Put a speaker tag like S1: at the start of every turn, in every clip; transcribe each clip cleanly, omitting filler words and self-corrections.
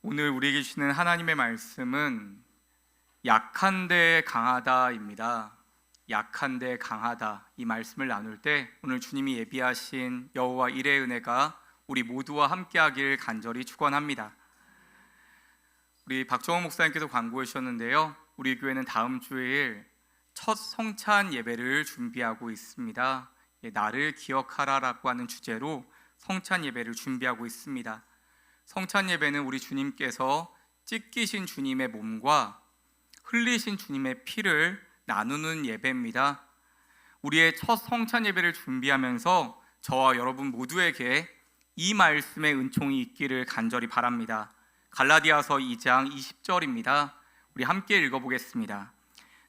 S1: 오늘 우리에게 주시는 하나님의 말씀은 약한데 강하다입니다. 약한데 강하다, 이 말씀을 나눌 때 오늘 주님이 예비하신 여호와 일의 은혜가 우리 모두와 함께하길 간절히 축원합니다. 우리 박정호 목사님께서 광고해 주셨는데요, 우리 교회는 다음 주일 첫 성찬 예배를 준비하고 있습니다. 나를 기억하라라고 하는 주제로 성찬 예배를 준비하고 있습니다. 성찬 예배는 우리 주님께서 찢기신 주님의 몸과 흘리신 주님의 피를 나누는 예배입니다. 우리의 첫 성찬 예배를 준비하면서 저와 여러분 모두에게 이 말씀의 은총이 있기를 간절히 바랍니다. 갈라디아서 2장 20절입니다. 우리 함께 읽어보겠습니다.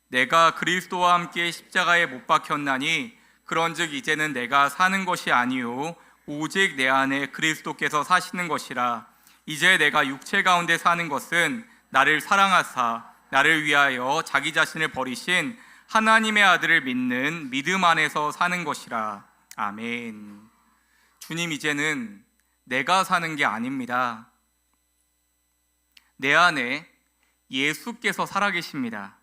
S1: 내가 그리스도와 함께 십자가에 못 박혔나니 그런즉 이제는 내가 사는 것이 아니요 오직 내 안에 그리스도께서 사시는 것이라. 이제 내가 육체 가운데 사는 것은 나를 사랑하사 나를 위하여 자기 자신을 버리신 하나님의 아들을 믿는 믿음 안에서 사는 것이라. 아멘. 주님, 이제는 내가 사는 게 아닙니다. 내 안에 예수께서 살아계십니다.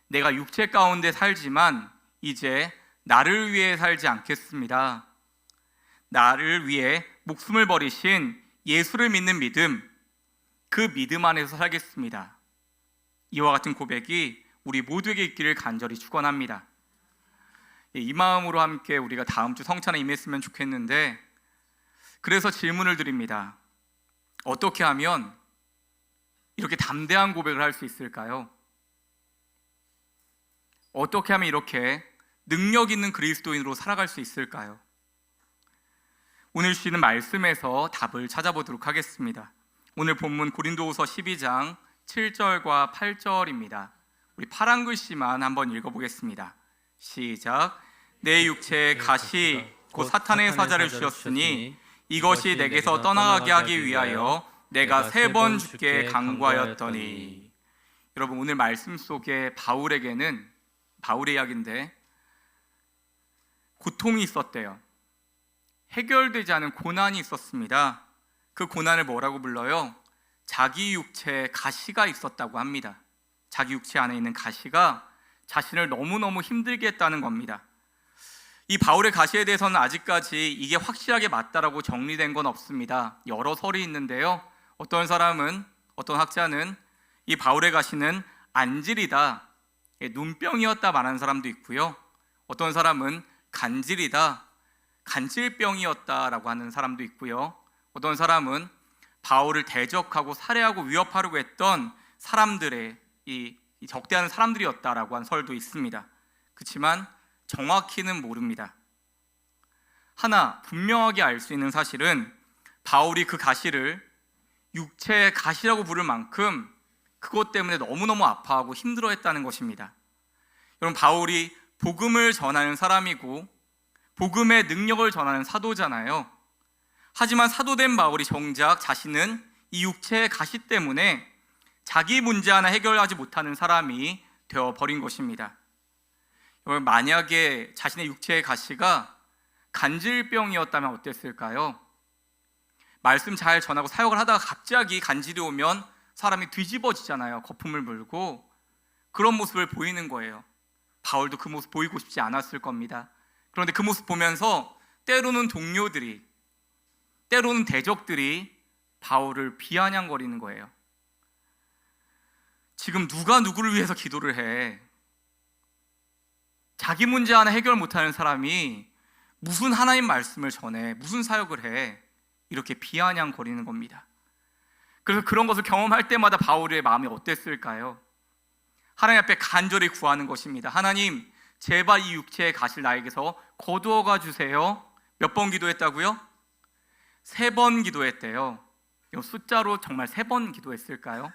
S1: 내가 육체 가운데 살지만 이제 나를 위해 살지 않겠습니다. 나를 위해 목숨을 버리신 예수를 믿는 믿음, 그 믿음 안에서 살겠습니다. 이와 같은 고백이 우리 모두에게 있기를 간절히 축원합니다. 이 마음으로 함께 우리가 다음 주 성찬에 임했으면 좋겠는데, 그래서 질문을 드립니다. 어떻게 하면 이렇게 담대한 고백을 할 수 있을까요? 어떻게 하면 이렇게 능력 있는 그리스도인으로 살아갈 수 있을까요? 오늘 주시는 말씀에서 답을 찾아보도록 하겠습니다. 오늘 본문 고린도후서 12장 7절과 8절입니다. 우리 파란 글씨만 한번 읽어보겠습니다. 시작. 내 육체에 가시 곧 사탄의 사자를 주셨으니 이것이 내게서 떠나가게 하기 위하여 내가 3번 주께 간구하였더니. 여러분, 오늘 말씀 속에 바울에게는, 바울의 이야기인데, 고통이 있었대요. 해결되지 않은 고난이 있었습니다. 그 고난을 뭐라고 불러요? 자기 육체에 가시가 있었다고 합니다. 자기 육체 안에 있는 가시가 자신을 너무너무 힘들게 했다는 겁니다. 이 바울의 가시에 대해서는 아직까지 이게 확실하게 맞다라고 정리된 건 없습니다. 여러 설이 있는데요, 어떤 사람은, 어떤 학자는 이 바울의 가시는 안질이다, 눈병이었다 말하는 사람도 있고요, 어떤 사람은 간질이다, 간질병이었다라고 하는 사람도 있고요, 어떤 사람은 바울을 대적하고 살해하고 위협하려고 했던 사람들의 이 적대하는 사람들이었다라고 한 설도 있습니다. 그렇지만 정확히는 모릅니다. 하나 분명하게 알 수 있는 사실은 바울이 그 가시를 육체의 가시라고 부를 만큼 그것 때문에 너무너무 아파하고 힘들어했다는 것입니다. 여러분, 바울이 복음을 전하는 사람이고 복음의 능력을 전하는 사도잖아요. 하지만 사도된 바울이 정작 자신은 이 육체의 가시 때문에 자기 문제 하나 해결하지 못하는 사람이 되어버린 것입니다. 여러분, 만약에 자신의 육체의 가시가 간질병이었다면 어땠을까요? 말씀 잘 전하고 사역을 하다가 갑자기 간질이 오면 사람이 뒤집어지잖아요. 거품을 불고. 그런 모습을 보이는 거예요. 바울도 그 모습 보이고 싶지 않았을 겁니다. 그런데 그 모습 보면서 때로는 동료들이, 때로는 대적들이 바울을 비아냥거리는 거예요. 지금 누가 누구를 위해서 기도를 해? 자기 문제 하나 해결 못하는 사람이 무슨 하나님 말씀을 전해, 무슨 사역을 해? 이렇게 비아냥거리는 겁니다. 그래서 그런 것을 경험할 때마다 바울의 마음이 어땠을까요? 하나님 앞에 간절히 구하는 것입니다. 하나님, 제발 이 육체의 가시를 나에게서 거두어가 주세요. 몇 번 기도했다고요? 3번 기도했대요. 이 숫자로 정말 3번 기도했을까요?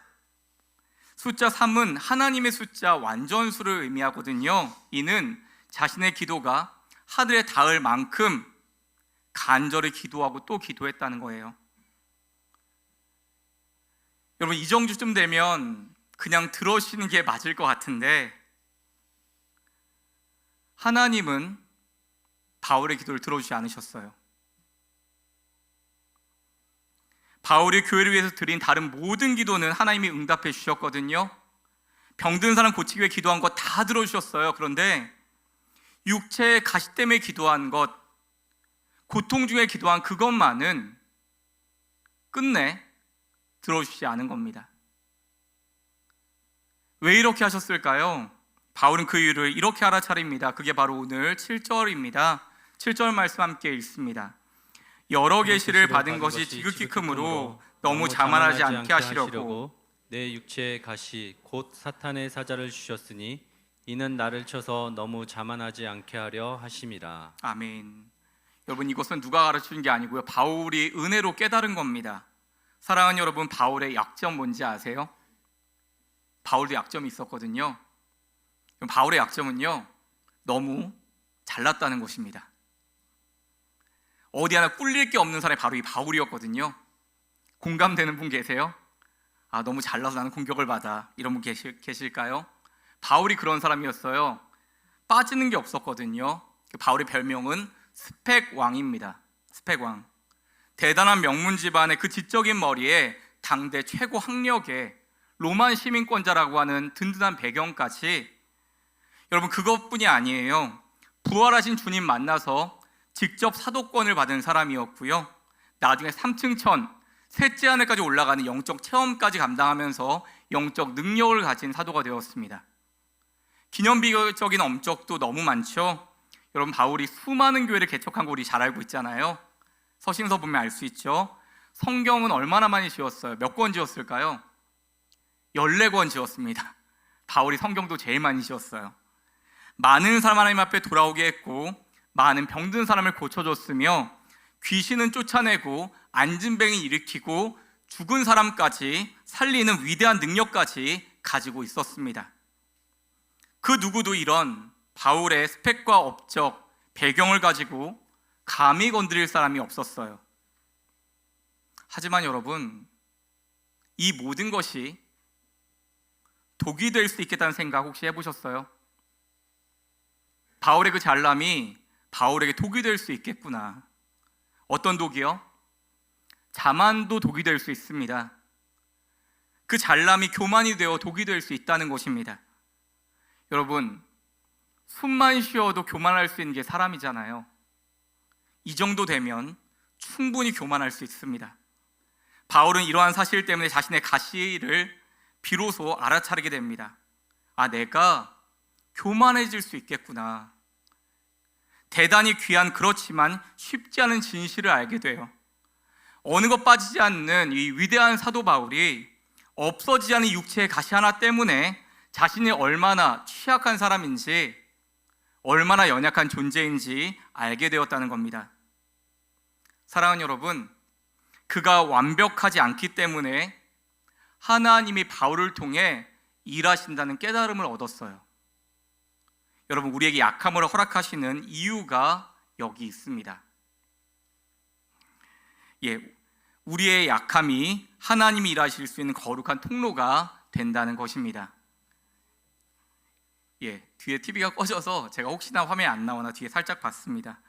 S1: 숫자 3은 하나님의 숫자 완전수를 의미하거든요. 이는 자신의 기도가 하늘에 닿을 만큼 간절히 기도하고 또 기도했다는 거예요. 여러분, 이 정도쯤 되면 그냥 들어주시는 게 맞을 것 같은데, 하나님은 바울의 기도를 들어주지 않으셨어요. 바울이 교회를 위해서 드린 다른 모든 기도는 하나님이 응답해 주셨거든요. 병든 사람 고치기 위해 기도한 것 다 들어주셨어요. 그런데 육체의 가시 때문에 기도한 것, 고통 중에 기도한 그것만은 끝내 들어주시지 않은 겁니다. 왜 이렇게 하셨을까요? 바울은 그 이유를 이렇게 알아차립니다. 그게 바로 오늘 7절입니다. 7절 말씀 함께 읽습니다. 여러 계시를 받은 것이 지극히 크므로 너무 자만하지 않게 하시려고
S2: 내 육체의 가시 곧 사탄의 사자를 주셨으니 이는 나를 쳐서 너무 자만하지 않게 하려 하심이라.
S1: 아멘. 여러분, 이것은 누가 가르치는 게 아니고요, 바울이 은혜로 깨달은 겁니다. 사랑하는 여러분, 바울의 약점 뭔지 아세요? 바울도 약점이 있었거든요. 바울의 약점은요, 너무 잘났다는 것입니다. 어디 하나 꿀릴 게 없는 사람이 바로 이 바울이었거든요. 공감되는 분 계세요? 아, 너무 잘나서 나는 공격을 받아, 이런 분 계실까요? 바울이 그런 사람이었어요. 빠지는 게 없었거든요. 바울의 별명은 스펙왕입니다. 스펙왕. 대단한 명문 집안의 그 지적인 머리에 당대 최고 학력에 로만 시민권자라고 하는 든든한 배경까지, 여러분, 그것뿐이 아니에요. 부활하신 주님 만나서 직접 사도권을 받은 사람이었고요, 나중에 3층 천, 셋째 하늘까지 올라가는 영적 체험까지 감당하면서 영적 능력을 가진 사도가 되었습니다. 기념비적인 업적도 너무 많죠. 여러분, 바울이 수많은 교회를 개척한 거 우리 잘 알고 있잖아요. 서신서 보면 알 수 있죠. 성경은 얼마나 많이 지었어요? 몇 권 지었을까요? 14권 지었습니다. 바울이 성경도 제일 많이 지었어요. 많은 사람 하나님 앞에 돌아오게 했고, 많은 병든 사람을 고쳐줬으며, 귀신은 쫓아내고 안진뱅이 일으키고 죽은 사람까지 살리는 위대한 능력까지 가지고 있었습니다. 그 누구도 이런 바울의 스펙과 업적, 배경을 가지고 감히 건드릴 사람이 없었어요. 하지만 여러분, 이 모든 것이 독이 될 수 있겠다는 생각 혹시 해보셨어요? 바울의 그 잘남이 바울에게 독이 될 수 있겠구나. 어떤 독이요? 자만도 독이 될 수 있습니다. 그 잘남이 교만이 되어 독이 될 수 있다는 것입니다. 여러분, 숨만 쉬어도 교만할 수 있는 게 사람이잖아요. 이 정도 되면 충분히 교만할 수 있습니다. 바울은 이러한 사실 때문에 자신의 가시를 비로소 알아차리게 됩니다. 아, 내가 교만해질 수 있겠구나. 대단히 귀한, 그렇지만 쉽지 않은 진실을 알게 돼요. 어느 것 빠지지 않는 이 위대한 사도 바울이 없어지지 않은 육체의 가시 하나 때문에 자신이 얼마나 취약한 사람인지, 얼마나 연약한 존재인지 알게 되었다는 겁니다. 사랑하는 여러분, 그가 완벽하지 않기 때문에 하나님이 바울을 통해 일하신다는 깨달음을 얻었어요. 여러분, 우리에게 약함을 허락하시는 이유가 여기 있습니다. 우리의 약함이 하나님이 일하실 수 있는 거룩한 통로가 된다는 것입니다. 뒤에 TV가 꺼져서 제가 혹시나 화면에 안 나오나 뒤에 살짝 봤습니다.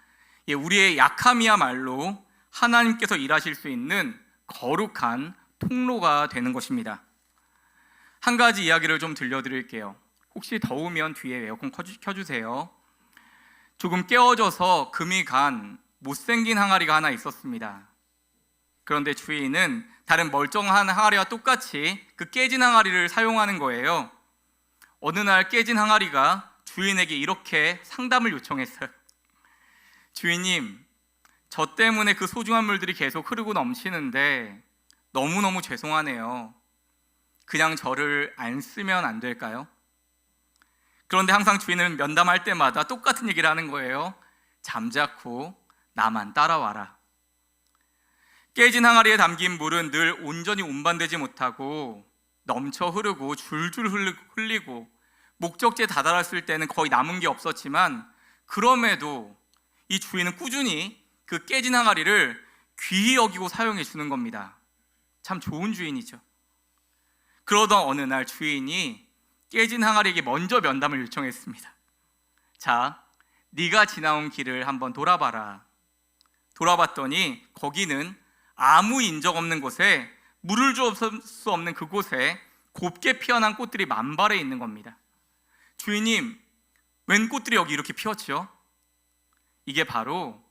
S1: 우리의 약함이야말로 하나님께서 일하실 수 있는 거룩한 통로가 되는 것입니다. 한 가지 이야기를 좀 들려드릴게요. 혹시 더우면 뒤에 에어컨 켜주세요. 조금 깨어져서 금이 간 못생긴 항아리가 하나 있었습니다. 그런데 주인은 다른 멀쩡한 항아리와 똑같이 그 깨진 항아리를 사용하는 거예요. 어느 날 깨진 항아리가 주인에게 이렇게 상담을 요청했어요. 주인님, 저 때문에 그 소중한 물들이 계속 흐르고 넘치는데 너무너무 죄송하네요. 그냥 저를 안 쓰면 안 될까요? 그런데 항상 주인은 면담할 때마다 똑같은 얘기를 하는 거예요. 잠자코 나만 따라와라. 깨진 항아리에 담긴 물은 늘 온전히 운반되지 못하고 넘쳐 흐르고 줄줄 흘리고 목적지에 다다랐을 때는 거의 남은 게 없었지만, 그럼에도 이 주인은 꾸준히 그 깨진 항아리를 귀히 여기고 사용해 주는 겁니다. 참 좋은 주인이죠. 그러던 어느 날 주인이 깨진 항아리에게 먼저 면담을 요청했습니다. 자, 네가 지나온 길을 한번 돌아봐라. 돌아봤더니 거기는 아무 인적 없는 곳에, 물을 줄 수 없는 그곳에 곱게 피어난 꽃들이 만발해 있는 겁니다. 주인님, 웬 꽃들이 여기 이렇게 피었죠? 이게 바로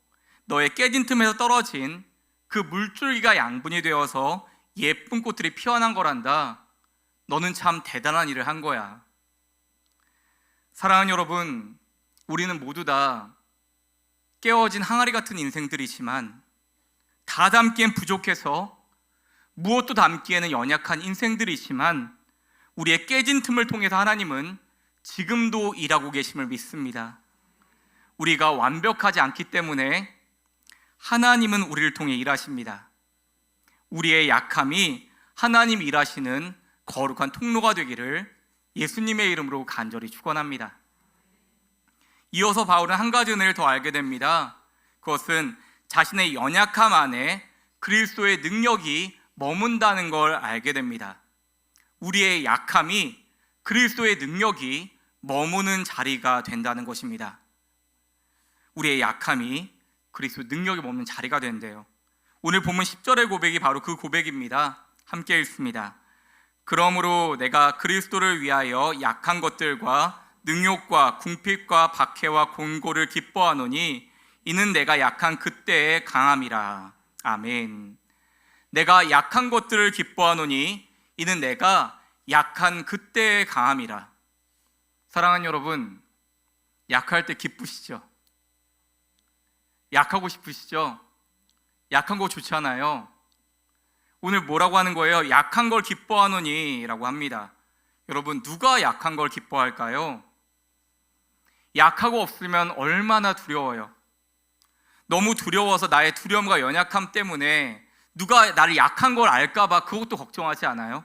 S1: 너의 깨진 틈에서 떨어진 그 물줄기가 양분이 되어서 예쁜 꽃들이 피어난 거란다. 너는 참 대단한 일을 한 거야. 사랑하는 여러분, 우리는 모두 다 깨어진 항아리 같은 인생들이지만 다 담기엔 부족해서 무엇도 담기에는 연약한 인생들이지만 우리의 깨진 틈을 통해서 하나님은 지금도 일하고 계심을 믿습니다. 우리가 완벽하지 않기 때문에 하나님은 우리를 통해 일하십니다. 우리의 약함이 하나님 일하시는 거룩한 통로가 되기를 예수님의 이름으로 간절히 축원합니다. 이어서 바울은 한 가지 은혜를 더 알게 됩니다. 그것은 자신의 연약함 안에 그리스도의 능력이 머문다는 걸 알게 됩니다. 우리의 약함이 그리스도의 능력이 머무는 자리가 된다는 것입니다. 우리의 약함이 그리스도의 능력이 머무는 자리가 된대요. 오늘 본문 10절의 고백이 바로 그 고백입니다. 함께 읽습니다. 그러므로 내가 그리스도를 위하여 약한 것들과 능욕과 궁핍과 박해와 곤고를 기뻐하노니 이는 내가 약한 그때의 강함이라. 아멘. 내가 약한 것들을 기뻐하노니 이는 내가 약한 그때의 강함이라. 사랑하는 여러분, 약할 때 기쁘시죠? 약하고 싶으시죠? 약한 거 좋잖아요. 오늘 뭐라고 하는 거예요? 약한 걸 기뻐하노니 라고 합니다. 여러분, 누가 약한 걸 기뻐할까요? 약하고 없으면 얼마나 두려워요. 너무 두려워서 나의 두려움과 연약함 때문에 누가 나를 약한 걸 알까봐 그것도 걱정하지 않아요?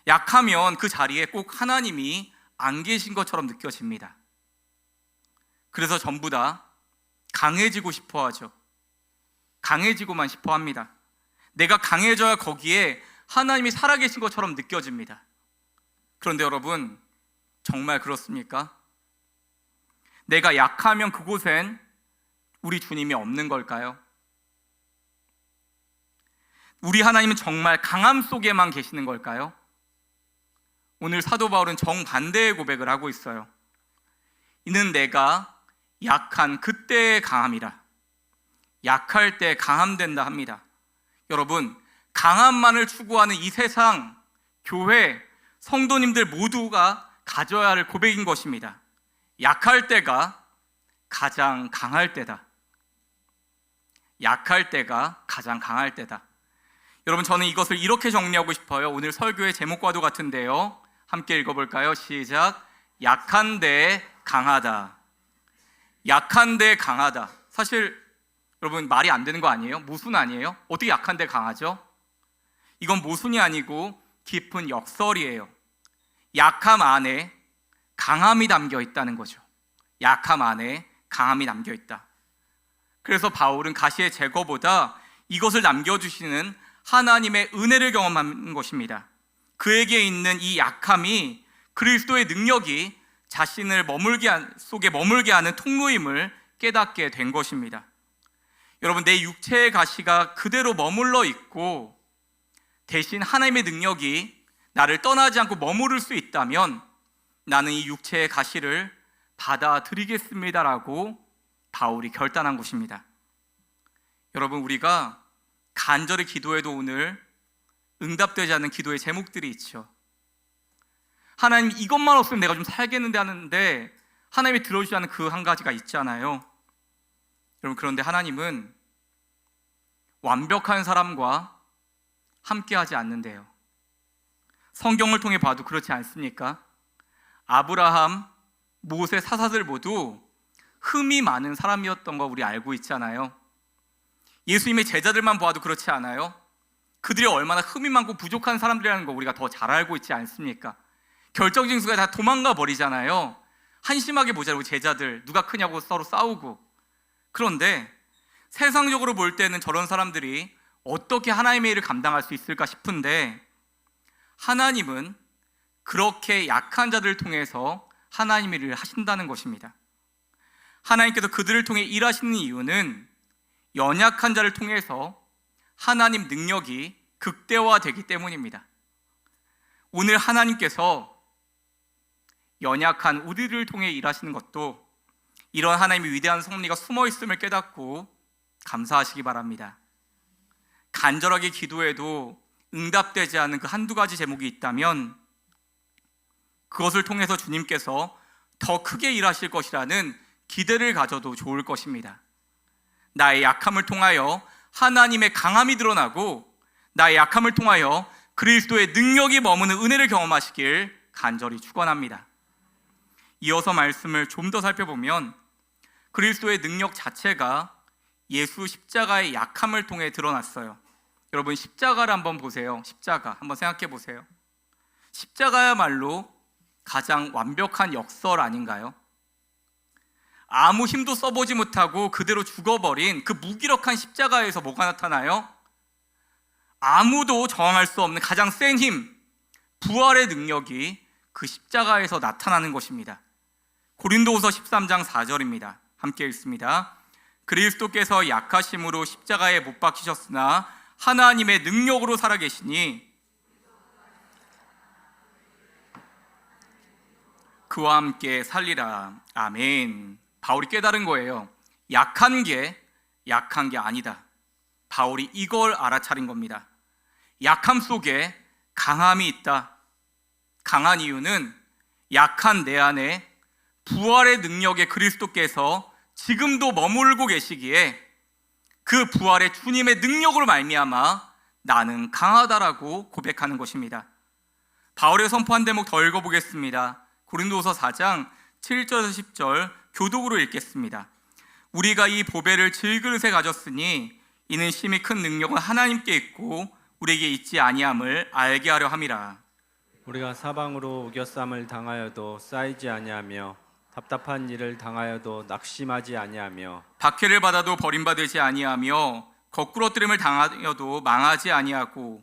S1: 약하면 그 자리에 꼭 하나님이 안 계신 것처럼 느껴집니다. 그래서 전부 다 강해지고 싶어 하죠. 강해지고만 싶어 합니다. 내가 강해져야 거기에 하나님이 살아계신 것처럼 느껴집니다. 그런데 여러분, 정말 그렇습니까? 내가 약하면 그곳엔 우리 주님이 없는 걸까요? 우리 하나님은 정말 강함 속에만 계시는 걸까요? 오늘 사도 바울은 정반대의 고백을 하고 있어요. 이는 내가 약한 그때의 강함이라. 약할 때 강함된다 합니다. 여러분, 강함만을 추구하는 이 세상, 교회, 성도님들 모두가 가져야 할 고백인 것입니다. 약할 때가 가장 강할 때다. 약할 때가 가장 강할 때다. 여러분, 저는 이것을 이렇게 정리하고 싶어요. 오늘 설교의 제목과도 같은데요. 함께 읽어볼까요? 시작. 약한데 강하다. 약한데 강하다. 사실 여러분, 말이 안 되는 거 아니에요? 모순 아니에요? 어떻게 약한데 강하죠? 이건 모순이 아니고 깊은 역설이에요. 약함 안에 강함이 담겨 있다는 거죠. 약함 안에 강함이 담겨 있다. 그래서 바울은 가시의 제거보다 이것을 남겨주시는 하나님의 은혜를 경험한 것입니다. 그에게 있는 이 약함이 그리스도의 능력이 자신을 속에 머물게 하는 통로임을 깨닫게 된 것입니다. 여러분, 내 육체의 가시가 그대로 머물러 있고 대신 하나님의 능력이 나를 떠나지 않고 머무를 수 있다면 나는 이 육체의 가시를 받아들이겠습니다라고 바울이 결단한 것입니다. 여러분, 우리가 간절히 기도해도 오늘 응답되지 않는 기도의 제목들이 있죠. 하나님, 이것만 없으면 내가 좀 살겠는데 하는데 하나님이 들어주지 않는 그 한 가지가 있잖아요. 여러분, 그런데 하나님은 완벽한 사람과 함께하지 않는데요. 성경을 통해 봐도 그렇지 않습니까? 아브라함, 모세, 사사들 모두 흠이 많은 사람이었던 거 우리 알고 있잖아요. 예수님의 제자들만 보아도 그렇지 않아요? 그들이 얼마나 흠이 많고 부족한 사람들이라는 거 우리가 더 잘 알고 있지 않습니까? 결정적인 순간에 다 도망가 버리잖아요. 한심하게 보자고 제자들 누가 크냐고 서로 싸우고. 그런데 세상적으로 볼 때는 저런 사람들이 어떻게 하나님의 일을 감당할 수 있을까 싶은데 하나님은 그렇게 약한 자들을 통해서 하나님의 일을 하신다는 것입니다. 하나님께서 그들을 통해 일하시는 이유는 연약한 자를 통해서 하나님 능력이 극대화되기 때문입니다. 오늘 하나님께서 연약한 우리를 통해 일하시는 것도 이런 하나님의 위대한 섭리가 숨어 있음을 깨닫고 감사하시기 바랍니다. 간절하게 기도해도 응답되지 않은 그 한두 가지 제목이 있다면 그것을 통해서 주님께서 더 크게 일하실 것이라는 기대를 가져도 좋을 것입니다. 나의 약함을 통하여 하나님의 강함이 드러나고 나의 약함을 통하여 그리스도의 능력이 머무는 은혜를 경험하시길 간절히 축원합니다. 이어서 말씀을 좀 더 살펴보면 그리스도의 능력 자체가 예수 십자가의 약함을 통해 드러났어요. 여러분, 십자가를 한번 보세요. 십자가 한번 생각해 보세요. 십자가야말로 가장 완벽한 역설 아닌가요? 아무 힘도 써보지 못하고 그대로 죽어버린 그 무기력한 십자가에서 뭐가 나타나요? 아무도 저항할 수 없는 가장 센 힘, 부활의 능력이 그 십자가에서 나타나는 것입니다. 고린도후서 13장 4절입니다. 함께 읽습니다. 그리스도께서 약하심으로 십자가에 못 박히셨으나 하나님의 능력으로 살아계시니 그와 함께 살리라. 아멘. 바울이 깨달은 거예요. 약한 게 아니다. 바울이 이걸 알아차린 겁니다. 약함 속에 강함이 있다. 강한 이유는 약한 내 안에 부활의 능력의 그리스도께서 지금도 머물고 계시기에 그 부활의 주님의 능력으로 말미암아 나는 강하다라고 고백하는 것입니다. 바울의 선포한 대목 더 읽어보겠습니다. 고린도후서 4장 7절에서 10절 교독으로 읽겠습니다. 우리가 이 보배를 질그릇에 가졌으니 이는 심히 큰 능력은 하나님께 있고 우리에게 있지 아니함을 알게 하려 함이라.
S2: 우리가 사방으로 우겨쌈을 당하여도 쌓이지 아니하며 답답한 일을 당하여도 낙심하지 아니하며
S1: 박해를 받아도 버림받지 아니하며 거꾸러뜨림을 당하여도 망하지 아니하고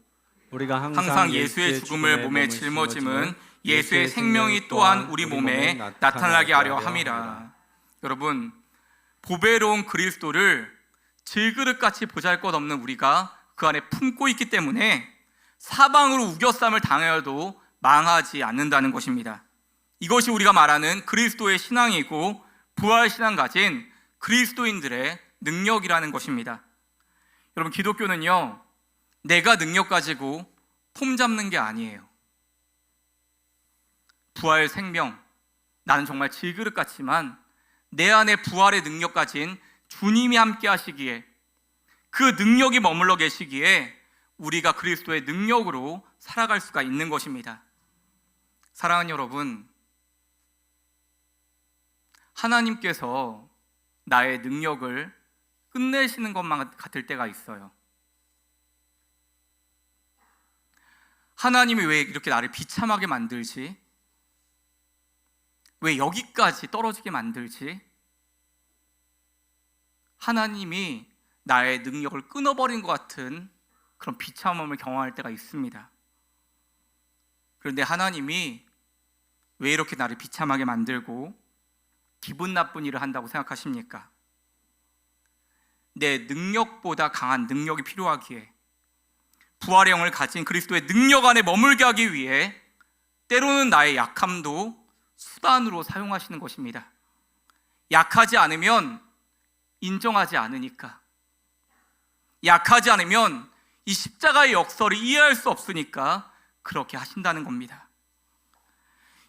S2: 우리가
S1: 항상 예수의 죽음을 몸에 짊어짐은 예수의 생명이 또한 우리 몸에 나타나게 하려 함이라. 여러분, 보배로운 그리스도를 질그릇같이 보잘것없는 우리가 그 안에 품고 있기 때문에 사방으로 우겨쌈을 당하여도 망하지 않는다는 것입니다. 이것이 우리가 말하는 그리스도의 신앙이고 부활신앙 가진 그리스도인들의 능력이라는 것입니다. 여러분, 기독교는요, 내가 능력 가지고 폼 잡는 게 아니에요. 부활 생명, 나는 정말 질그릇 같지만 내 안에 부활의 능력 가진 주님이 함께 하시기에, 그 능력이 머물러 계시기에 우리가 그리스도의 능력으로 살아갈 수가 있는 것입니다. 사랑하는 여러분, 하나님께서 나의 능력을 끝내시는 것만 같을 때가 있어요. 하나님이 왜 이렇게 나를 비참하게 만들지? 왜 여기까지 떨어지게 만들지? 하나님이 나의 능력을 끊어버린 것 같은 그런 비참함을 경험할 때가 있습니다. 그런데 하나님이 왜 이렇게 나를 비참하게 만들고 기분 나쁜 일을 한다고 생각하십니까? 내 능력보다 강한 능력이 필요하기에, 부활의 영을 가진 그리스도의 능력 안에 머물게 하기 위해 때로는 나의 약함도 수단으로 사용하시는 것입니다. 약하지 않으면 인정하지 않으니까, 약하지 않으면 이 십자가의 역설을 이해할 수 없으니까 그렇게 하신다는 겁니다.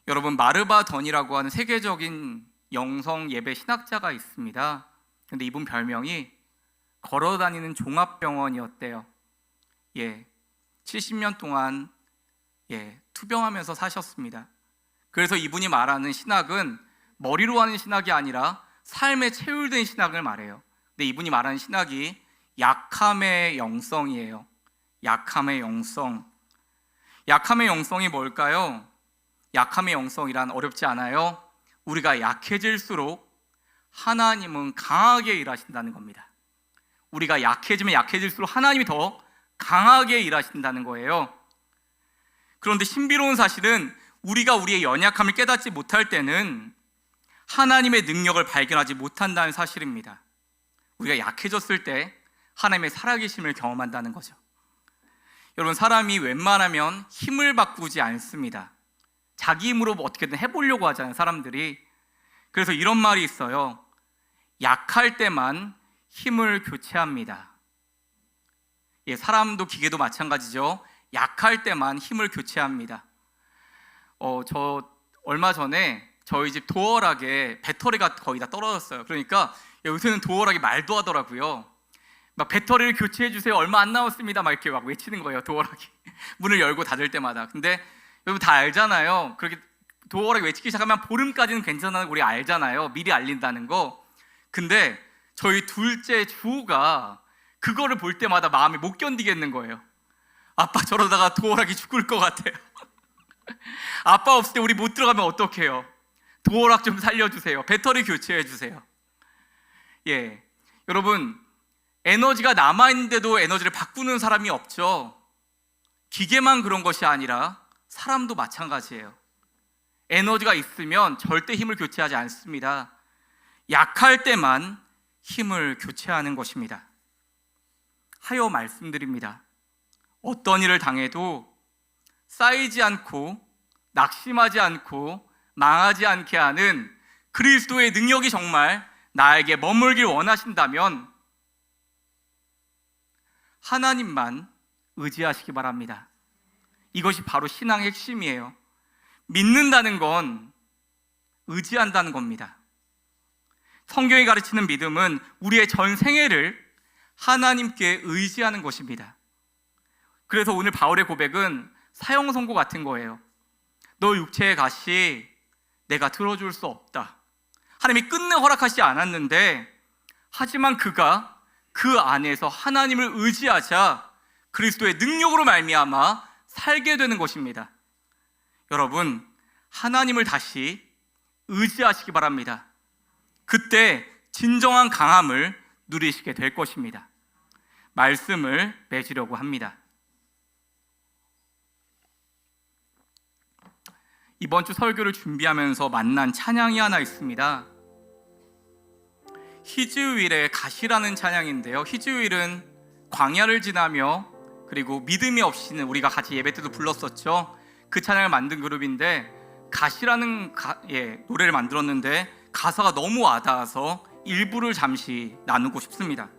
S1: 여러분, 마르바던이라고 하는 세계적인 영성 예배 신학자가 있습니다. 근데 이분 별명이 걸어다니는 종합병원이었대요. 70년 동안 투병하면서 사셨습니다. 그래서 이분이 말하는 신학은 머리로 하는 신학이 아니라 삶에 체울된 신학을 말해요. 근데 이분이 말하는 신학이 약함의 영성이에요. 약함의 영성. 약함의 영성이 뭘까요? 약함의 영성이란 어렵지 않아요. 우리가 약해질수록 하나님은 강하게 일하신다는 겁니다. 우리가 약해지면 약해질수록 하나님이 더 강하게 일하신다는 거예요. 그런데 신비로운 사실은 우리가 우리의 연약함을 깨닫지 못할 때는 하나님의 능력을 발견하지 못한다는 사실입니다. 우리가 약해졌을 때 하나님의 살아계심을 경험한다는 거죠. 여러분, 사람이 웬만하면 힘을 바꾸지 않습니다. 자기 힘으로 뭐 어떻게든 해보려고 하잖아요, 사람들이. 그래서 이런 말이 있어요. 약할 때만 힘을 교체합니다. 예, 사람도 기계도 마찬가지죠. 약할 때만 힘을 교체합니다. 저 얼마 전에 저희 집 도어락에 배터리가 거의 다 떨어졌어요. 그러니까 요새는 도어락이 말도 하더라고요. 막 배터리를 교체해 주세요. 얼마 안 남았습니다. 막 이렇게 막 외치는 거예요, 도어락이. 문을 열고 닫을 때마다. 근데 여러분 다 알잖아요. 그렇게 도어락이 외치기 시작하면 보름까지는 괜찮다는 거 우리 알잖아요. 미리 알린다는 거. 근데 저희 둘째 주호가 그거를 볼 때마다 마음이 못 견디겠는 거예요. 아빠 저러다가 도어락이 죽을 것 같아요. 아빠 없을 때 우리 못 들어가면 어떡해요? 도어락 좀 살려주세요. 배터리 교체해 주세요. 예, 여러분, 에너지가 남아있는데도 에너지를 바꾸는 사람이 없죠. 기계만 그런 것이 아니라 사람도 마찬가지예요. 에너지가 있으면 절대 힘을 교체하지 않습니다. 약할 때만 힘을 교체하는 것입니다. 하여 말씀드립니다. 어떤 일을 당해도 쌓이지 않고 낙심하지 않고 망하지 않게 하는 그리스도의 능력이 정말 나에게 머물길 원하신다면 하나님만 의지하시기 바랍니다. 이것이 바로 신앙의 핵심이에요. 믿는다는 건 의지한다는 겁니다. 성경이 가르치는 믿음은 우리의 전 생애를 하나님께 의지하는 것입니다. 그래서 오늘 바울의 고백은 사형 선고 같은 거예요. 너 육체의 가시 내가 들어줄 수 없다. 하나님이 끝내 허락하지 않았는데, 하지만 그가 그 안에서 하나님을 의지하자 그리스도의 능력으로 말미암아 살게 되는 것입니다. 여러분, 하나님을 다시 의지하시기 바랍니다. 그때 진정한 강함을 누리시게 될 것입니다. 말씀을 맺으려고 합니다. 이번 주 설교를 준비하면서 만난 찬양이 하나 있습니다. 히즈윌의 가시라는 찬양인데요. 히즈윌은 광야를 지나며 그리고 믿음이 없이는 우리가 같이 예배 때도 불렀었죠. 그 찬양을 만든 그룹인데 가시라는 노래를 만들었는데 가사가 너무 와닿아서 일부를 잠시 나누고 싶습니다.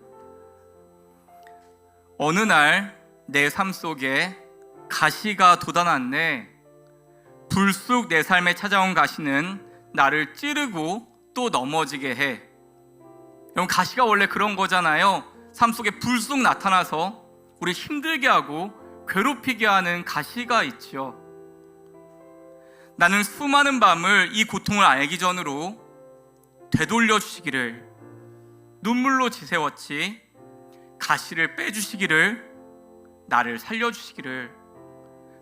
S1: 어느 날 내 삶 속에 가시가 돋아났네. 불쑥 내 삶에 찾아온 가시는 나를 찌르고 또 넘어지게 해. 여러분, 가시가 원래 그런 거잖아요. 삶 속에 불쑥 나타나서 우리 힘들게 하고 괴롭히게 하는 가시가 있죠. 나는 수많은 밤을 이 고통을 알기 전으로 되돌려 주시기를, 눈물로 지새웠지 가시를 빼주시기를, 나를 살려주시기를.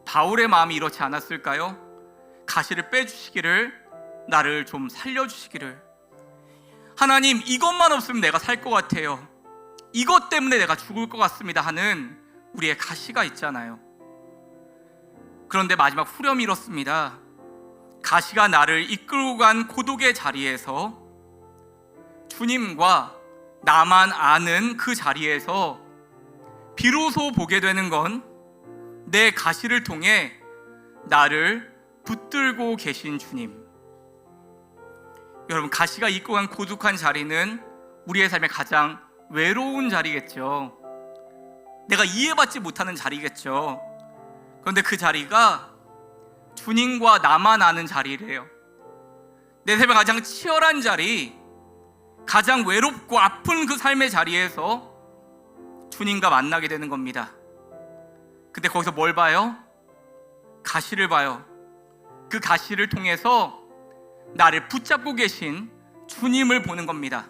S1: 바울의 마음이 이렇지 않았을까요? 가시를 빼주시기를, 나를 좀 살려주시기를. 하나님, 이것만 없으면 내가 살 것 같아요. 이것 때문에 내가 죽을 것 같습니다 하는 우리의 가시가 있잖아요. 그런데 마지막 후렴이 이렇습니다. 가시가 나를 이끌고 간 고독의 자리에서, 주님과 나만 아는 그 자리에서 비로소 보게 되는 건 내 가시를 통해 나를 붙들고 계신 주님. 여러분, 가시가 이끌고 간 고독한 자리는 우리의 삶의 가장 외로운 자리겠죠. 내가 이해받지 못하는 자리겠죠. 그런데 그 자리가 주님과 나만 아는 자리래요. 내 삶의 가장 치열한 자리, 가장 외롭고 아픈 그 삶의 자리에서 주님과 만나게 되는 겁니다. 근데 거기서 뭘 봐요? 가시를 봐요. 그 가시를 통해서 나를 붙잡고 계신 주님을 보는 겁니다.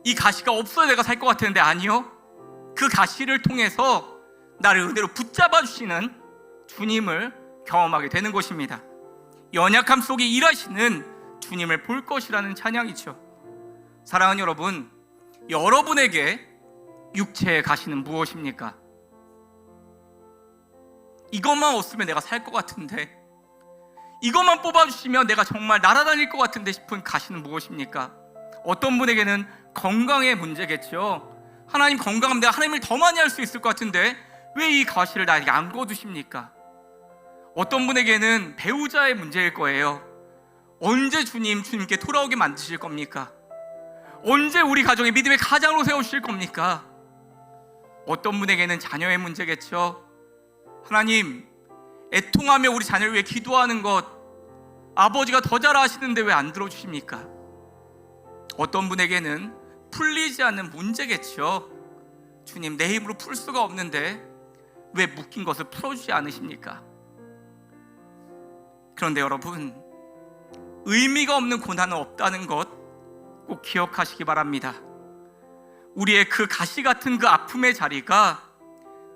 S1: 이 가시가 없어야 내가 살 것 같았는데 아니요, 그 가시를 통해서 나를 은혜로 붙잡아 주시는 주님을 경험하게 되는 것입니다. 연약함 속에 일하시는 주님을 볼 것이라는 찬양이죠. 사랑하는 여러분, 여러분에게 육체의 가시는 무엇입니까? 이것만 없으면 내가 살 것 같은데, 이것만 뽑아주시면 내가 정말 날아다닐 것 같은데 싶은 가시는 무엇입니까? 어떤 분에게는 건강의 문제겠죠. 하나님 건강하면 내가 하나님을 더 많이 할 수 있을 것 같은데 왜 이 가시를 나에게 안 거두십니까? 어떤 분에게는 배우자의 문제일 거예요. 언제 주님께 돌아오게 만드실 겁니까? 언제 우리 가정의 믿음의 가장으로 세우실 겁니까? 어떤 분에게는 자녀의 문제겠죠. 하나님, 애통하며 우리 자녀를 위해 기도하는 것 아버지가 더 잘하시는데 왜 안 들어주십니까? 어떤 분에게는 풀리지 않는 문제겠죠. 주님, 내 힘으로 풀 수가 없는데 왜 묶인 것을 풀어주지 않으십니까? 그런데 여러분, 의미가 없는 고난은 없다는 것 꼭 기억하시기 바랍니다. 우리의 그 가시 같은 그 아픔의 자리가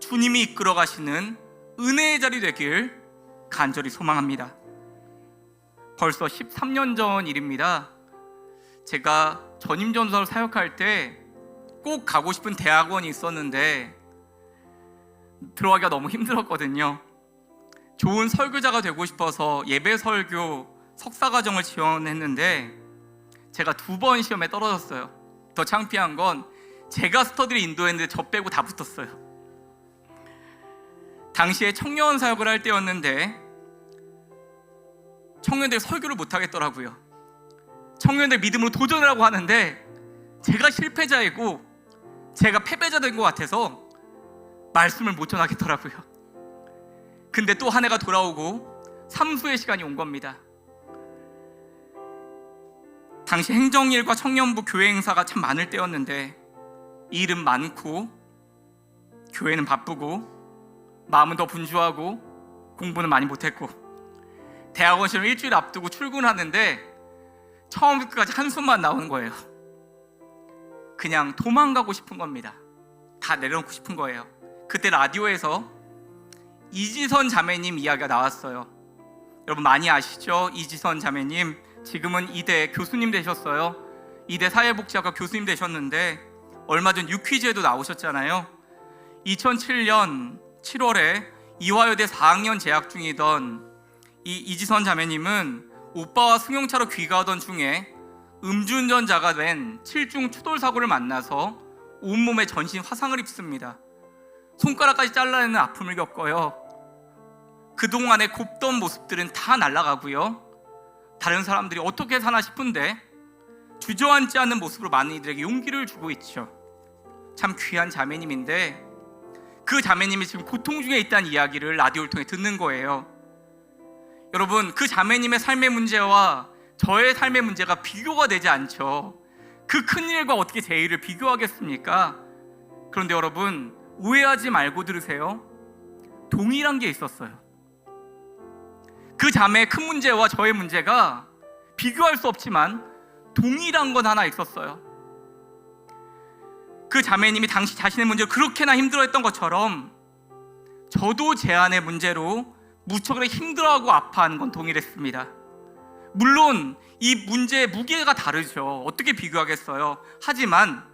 S1: 주님이 이끌어 가시는 은혜의 자리 되길 간절히 소망합니다. 벌써 13년 전 일입니다. 제가 전임전도사로 사역할 때 꼭 가고 싶은 대학원이 있었는데 들어가기가 너무 힘들었거든요. 좋은 설교자가 되고 싶어서 예배설교 석사과정을 지원했는데 제가 2번 시험에 떨어졌어요. 더 창피한 건 제가 스터디를 인도했는데 저 빼고 다 붙었어요. 당시에 청년 사역을 할 때였는데 청년들이 설교를 못 하겠더라고요. 청년들 믿음으로 도전을 하고 하는데 제가 실패자이고 제가 패배자 된 것 같아서 말씀을 못 전하겠더라고요. 근데 또 한 해가 돌아오고 삼수의 시간이 온 겁니다. 당시 행정일과 청년부 교회 행사가 참 많을 때였는데 일은 많고 교회는 바쁘고 마음은 더 분주하고 공부는 많이 못했고 대학원 시험 일주일 앞두고 출근하는데 처음부터 끝까지 한숨만 나오는 거예요. 그냥 도망가고 싶은 겁니다. 다 내려놓고 싶은 거예요. 그때 라디오에서 이지선 자매님 이야기가 나왔어요. 여러분 많이 아시죠? 이지선 자매님 지금은 이대 교수님 되셨어요. 이대 사회복지학과 교수님 되셨는데 얼마 전 유퀴즈에도 나오셨잖아요. 2007년 7월에 이화여대 4학년 재학 중이던 이 이지선 자매님은 오빠와 승용차로 귀가하던 중에 음주운전자가 된 7중 추돌 사고를 만나서 온몸에 전신 화상을 입습니다. 손가락까지 잘라내는 아픔을 겪어요. 그동안에 곱던 모습들은 다 날아가고요. 다른 사람들이 어떻게 사나 싶은데 주저앉지 않는 모습으로 많은 이들에게 용기를 주고 있죠. 참 귀한 자매님인데 그 자매님이 지금 고통 중에 있다는 이야기를 라디오를 통해 듣는 거예요. 여러분, 그 자매님의 삶의 문제와 저의 삶의 문제가 비교가 되지 않죠. 그 큰일과 어떻게 제 일을 비교하겠습니까? 그런데 여러분, 오해하지 말고 들으세요. 동일한 게 있었어요. 그 자매의 큰 문제와 저의 문제가 비교할 수 없지만 동일한 건 하나 있었어요. 그 자매님이 당시 자신의 문제로 그렇게나 힘들어했던 것처럼 저도 제 안의 문제로 무척이나 힘들어하고 아파하는 건 동일했습니다. 물론 이 문제의 무게가 다르죠. 어떻게 비교하겠어요? 하지만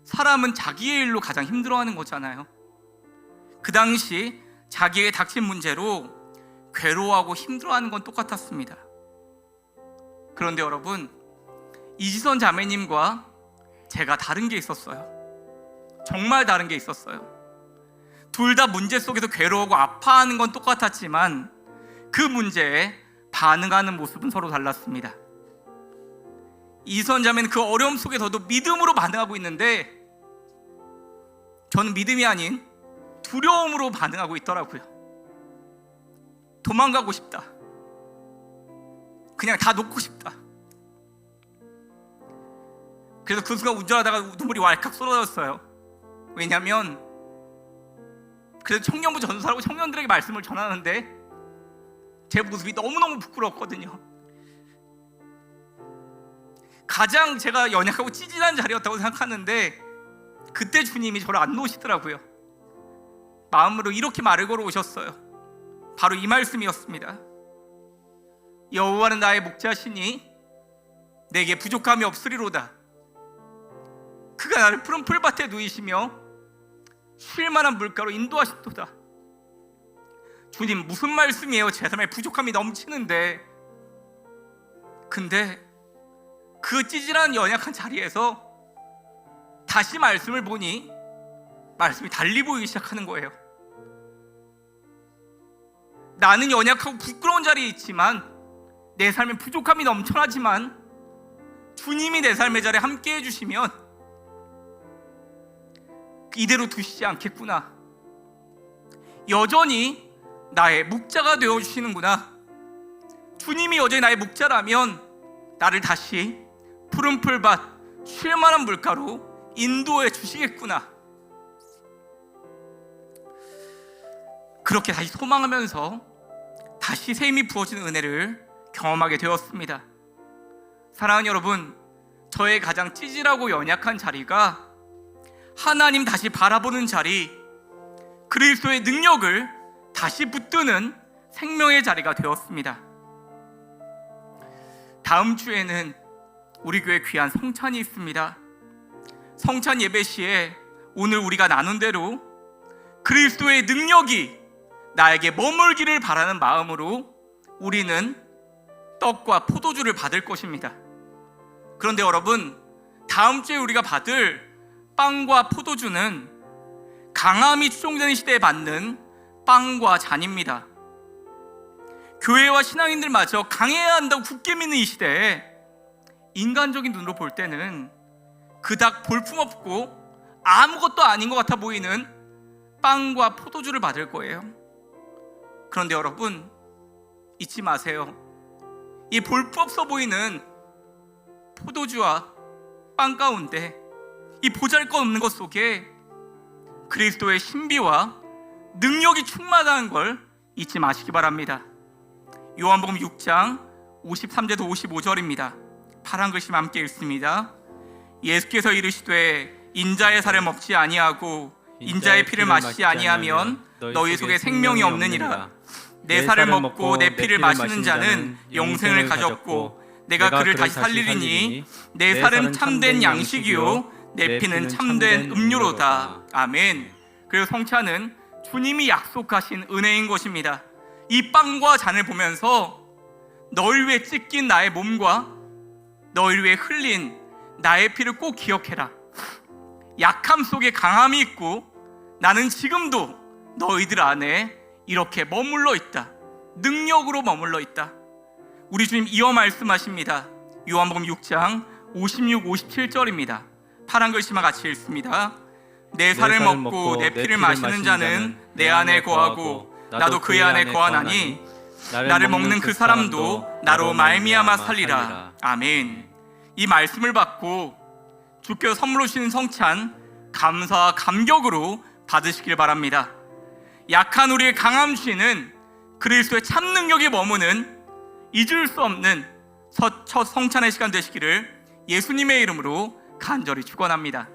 S1: 사람은 자기의 일로 가장 힘들어하는 거잖아요. 그 당시 자기에게 닥친 문제로 괴로워하고 힘들어하는 건 똑같았습니다. 그런데 여러분, 이지선 자매님과 제가 다른 게 있었어요. 정말 다른 게 있었어요. 둘 다 문제 속에서 괴로워하고 아파하는 건 똑같았지만 그 문제에 반응하는 모습은 서로 달랐습니다. 이지선 자매는 그 어려움 속에서도 믿음으로 반응하고 있는데 저는 믿음이 아닌 두려움으로 반응하고 있더라고요. 도망가고 싶다. 그냥 다 놓고 싶다. 그래서 그 순간 운전하다가 눈물이 왈칵 쏟아졌어요. 왜냐하면 그래서 청년부 전도사라고 청년들에게 말씀을 전하는데 제 모습이 너무너무 부끄럽거든요. 가장 제가 연약하고 찌질한 자리였다고 생각하는데 그때 주님이 저를 안 놓으시더라고요. 마음으로 이렇게 말을 걸어 오셨어요. 바로 이 말씀이었습니다. 여호와는 나의 목자시니 내게 부족함이 없으리로다. 그가 나를 푸른 풀밭에 누이시며 쉴만한 물가로 인도하시도다. 주님, 무슨 말씀이에요? 제 삶에 부족함이 넘치는데. 근데 그 찌질한 연약한 자리에서 다시 말씀을 보니 말씀이 달리 보이기 시작하는 거예요. 나는 연약하고 부끄러운 자리에 있지만, 내 삶에 부족함이 넘쳐나지만 주님이 내 삶의 자리에 함께 해주시면 이대로 두시지 않겠구나. 여전히 나의 묵자가 되어주시는구나. 주님이 여전히 나의 묵자라면 나를 다시 푸른 풀밭 쉴만한 물가로 인도해 주시겠구나. 그렇게 다시 소망하면서 다시 새 힘이 부어지는 은혜를 경험하게 되었습니다. 사랑하는 여러분, 저의 가장 찌질하고 연약한 자리가 하나님 다시 바라보는 자리, 그리스도의 능력을 다시 붙드는 생명의 자리가 되었습니다. 다음 주에는 우리 교회 귀한 성찬이 있습니다. 성찬 예배 시에 오늘 우리가 나눈 대로 그리스도의 능력이 나에게 머물기를 바라는 마음으로 우리는 떡과 포도주를 받을 것입니다. 그런데 여러분, 다음 주에 우리가 받을 빵과 포도주는 강함이 추종되는 시대에 받는 빵과 잔입니다. 교회와 신앙인들마저 강해야 한다고 굳게 믿는 이 시대에 인간적인 눈으로 볼 때는 그닥 볼품없고 아무것도 아닌 것 같아 보이는 빵과 포도주를 받을 거예요. 그런데 여러분, 잊지 마세요. 이 볼품없어 보이는 포도주와 빵 가운데, 이 보잘것없는 것 속에 그리스도의 신비와 능력이 충만하다는 걸 잊지 마시기 바랍니다. 요한복음 6장 53절에서 55절입니다. 파란 글씨와 함께 읽습니다. 예수께서 이르시되 인자의 살을 먹지 아니하고 인자의 피를 마시지 아니하면 너희 속에 생명이 없느니라. 내 살을 먹고 내 피를 마시는 자는 영생을 가졌고 내가 그를 다시 살리리니 내 살은 참된 양식이요 내 피는 참된 음료로다. 아멘. 그리고 성찬은 주님이 약속하신 은혜인 것입니다. 이 빵과 잔을 보면서 너를 위해 찢긴 나의 몸과 너를 위해 흘린 나의 피를 꼭 기억해라. 약함 속에 강함이 있고 나는 지금도 너희들 안에 이렇게 머물러 있다. 능력으로 머물러 있다. 우리 주님 이어 말씀하십니다. 요한복음 6장 56, 57절입니다. 파란 글씨만 같이 읽습니다. 내 살을 먹고 내 피를 마시는 자는 내 안에 거하고 나도 그의 안에 거하나니 나를 먹는 그 사람도 나로 말미암아 살리라. 아멘. 이 말씀을 받고 주께서 선물로 주신 성찬 감사와 감격으로 받으시길 바랍니다. 약한 우리의 강함 주시는 그리스도의 참 능력이 머무는 잊을 수 없는 첫 성찬의 시간 되시기를 예수님의 이름으로 간절히 축원합니다.